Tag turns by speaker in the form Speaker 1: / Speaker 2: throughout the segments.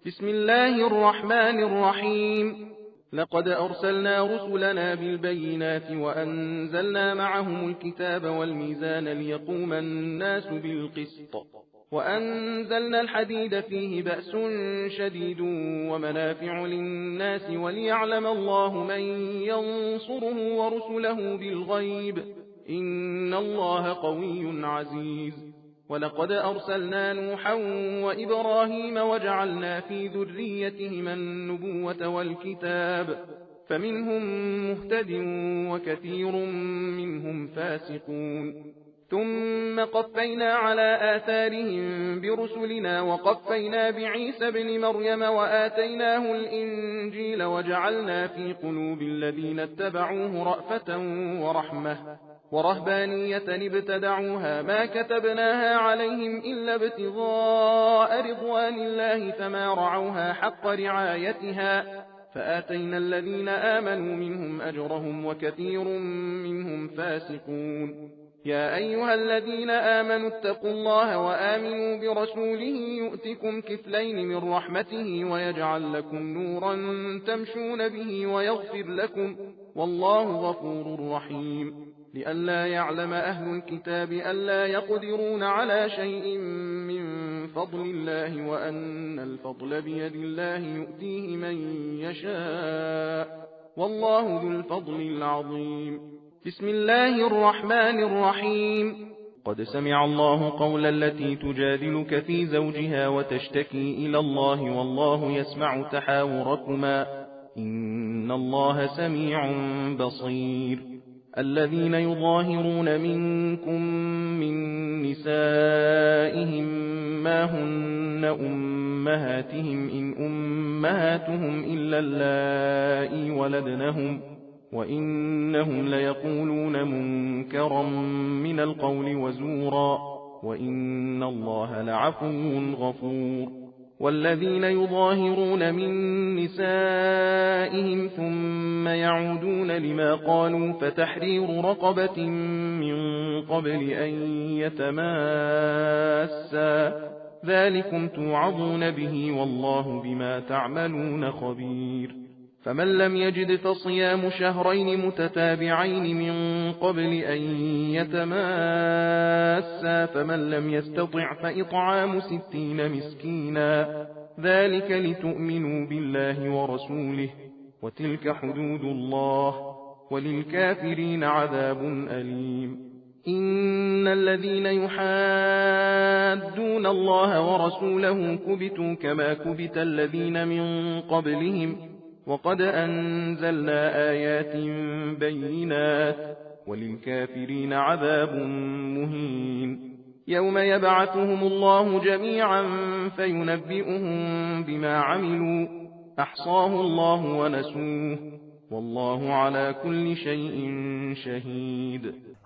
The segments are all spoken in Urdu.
Speaker 1: بسم الله الرحمن الرحيم. لقد أرسلنا رسلنا بالبينات وأنزلنا معهم الكتاب والميزان ليقوم الناس بالقسط وأنزلنا الحديد فيه بأس شديد ومنافع للناس وليعلم الله من ينصره ورسله بالغيب إن الله قوي عزيز. ولقد أرسلنا نوحا وإبراهيم وجعلنا في ذريتهما النبوة والكتاب فمنهم مهتد وكثير منهم فاسقون. ثم قفينا على آثارهم برسلنا وقفينا بعيسى بن مريم وآتيناه الإنجيل وجعلنا في قلوب الذين اتبعوه رأفة ورحمة ورهبانية ابتدعوها ما كتبناها عليهم إلا ابتغاء رضوان الله فما رعوها حق رعايتها فآتينا الذين آمنوا منهم أجرهم وكثير منهم فاسقون. يا أيها الذين آمنوا اتقوا الله وآمنوا برسوله يؤتكم كفلين من رحمته ويجعل لكم نورا تمشون به ويغفر لكم والله غفور رحيم. لئلا يعلم أهل الكتاب ألا يقدرون على شيء من فضل الله وأن الفضل بيد الله يؤتيه من يشاء والله ذو الفضل العظيم. بسم الله الرحمن الرحيم. قد سمع الله قول التي تجادلك في زوجها وتشتكي إلى الله والله يسمع تحاوركما إن الله سميع بصير. الذين يظاهرون منكم من نسائهم ما هن أمهاتهم إن أمهاتهم إلا اللائي ولدنهم وإنهم ليقولون منكرا من القول وزورا وإن الله لعفو غفور. والذين يظاهرون من نسائهم ثم يعودون لما قالوا فتحرير رقبة من قبل أن يتماسا ذلكم توعظون به والله بما تعملون خبير. فمن لم يجد فصيام شهرين متتابعين من قبل أن يتماسا فمن لم يستطع فإطعام 60 مسكينا ذلك لتؤمنوا بالله ورسوله وتلك حدود الله وللكافرين عذاب أليم. إن الذين يحادون الله ورسوله كبتوا كما كبت الذين من قبلهم وقد أنزلنا آيات بينات وللكافرين عذاب مهين. يوم يبعثهم الله جميعا فينبئهم بما عملوا أحصاه الله ونسوه والله على كل شيء شهيد.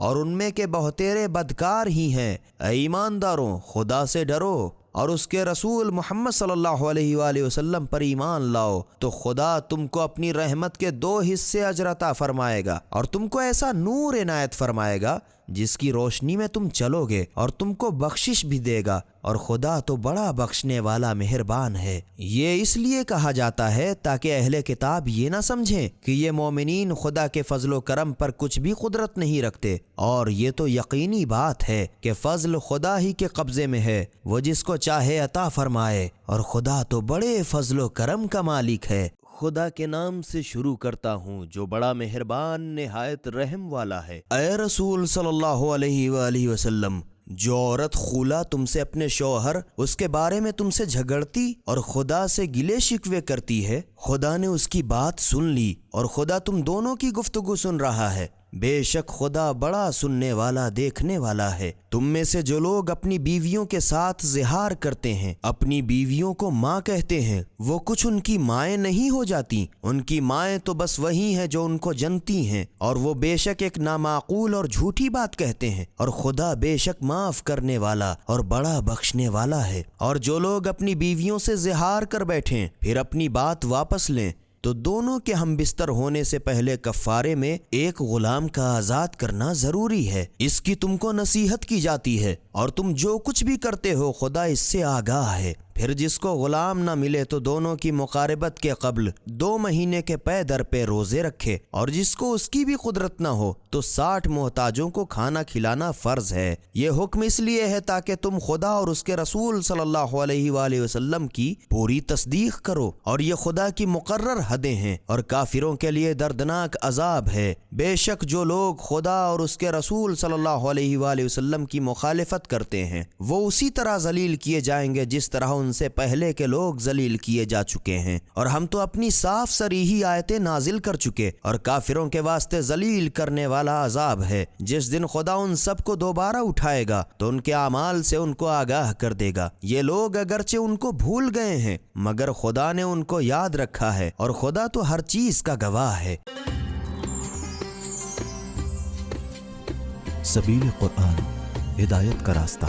Speaker 2: اور ان میں کے بہتیرے بدکار ہی ہیں۔ اے ایمانداروں، خدا سے ڈرو اور اس کے رسول محمد صلی اللہ علیہ وآلہ وسلم پر ایمان لاؤ، تو خدا تم کو اپنی رحمت کے 2 حصے اجر عطا فرمائے گا، اور تم کو ایسا نور عنایت فرمائے گا جس کی روشنی میں تم چلو گے، اور تم کو بخشش بھی دے گا، اور خدا تو بڑا بخشنے والا مہربان ہے۔ یہ اس لیے کہا جاتا ہے تاکہ اہل کتاب یہ نہ سمجھیں کہ یہ مومنین خدا کے فضل و کرم پر کچھ بھی قدرت نہیں رکھتے، اور یہ تو یقینی بات ہے کہ فضل خدا ہی کے قبضے میں ہے، وہ جس کو چاہے عطا فرمائے، اور خدا تو بڑے فضل و کرم کا مالک ہے۔ خدا کے نام سے شروع کرتا ہوں جو بڑا مہربان نہایت رحم والا ہے۔ اے رسول صلی اللہ علیہ وآلہ وسلم، جو عورت خولہ تم سے اپنے شوہر اس کے بارے میں تم سے جھگڑتی اور خدا سے گلے شکوے کرتی ہے، خدا نے اس کی بات سن لی، اور خدا تم دونوں کی گفتگو سن رہا ہے۔ بے شک خدا بڑا سننے والا دیکھنے والا ہے۔ تم میں سے جو لوگ اپنی بیویوں کے ساتھ زہار کرتے ہیں، اپنی بیویوں کو ماں کہتے ہیں، وہ کچھ ان کی مائیں نہیں ہو جاتی، ان کی مائیں تو بس وہی ہیں جو ان کو جنتی ہیں، اور وہ بے شک ایک نامعقول اور جھوٹی بات کہتے ہیں، اور خدا بے شک معاف کرنے والا اور بڑا بخشنے والا ہے۔ اور جو لوگ اپنی بیویوں سے زہار کر بیٹھیں پھر اپنی بات واپس لیں، تو دونوں کے ہم بستر ہونے سے پہلے کفارے میں ایک غلام کا آزاد کرنا ضروری ہے۔ اس کی تم کو نصیحت کی جاتی ہے، اور تم جو کچھ بھی کرتے ہو خدا اس سے آگاہ ہے۔ پھر جس کو غلام نہ ملے تو دونوں کی مقاربت کے قبل 2 مہینے کے پے در پہ روزے رکھے، اور جس کو اس کی بھی قدرت نہ ہو تو 60 محتاجوں کو کھانا کھلانا فرض ہے۔ یہ حکم اس لیے ہے تاکہ تم خدا اور اس کے رسول صلی اللہ علیہ وآلہ وسلم کی پوری تصدیق کرو، اور یہ خدا کی مقرر حدیں ہیں، اور کافروں کے لیے دردناک عذاب ہے۔ بے شک جو لوگ خدا اور اس کے رسول صلی اللہ علیہ وآلہ وسلم کی مخالفت کرتے ہیں وہ اسی طرح ذلیل کیے جائیں گے جس طرح ان سے پہلے کے لوگ ذلیل کیے جا چکے ہیں۔ اور ہم تو اپنی صاف صریحی آیتیں نازل کر چکے، اور کافروں کے واسطے ذلیل کرنے والا عذاب ہے۔ جس دن خدا ان سب کو دوبارہ اٹھائے گا تو ان کے اعمال سے ان کو آگاہ کر دے گا۔ یہ لوگ اگرچہ ان کو بھول گئے ہیں مگر خدا نے ان کو یاد رکھا ہے، اور خدا تو ہر چیز کا گواہ ہے۔
Speaker 3: سبیل قرآن، ہدایت کا راستہ۔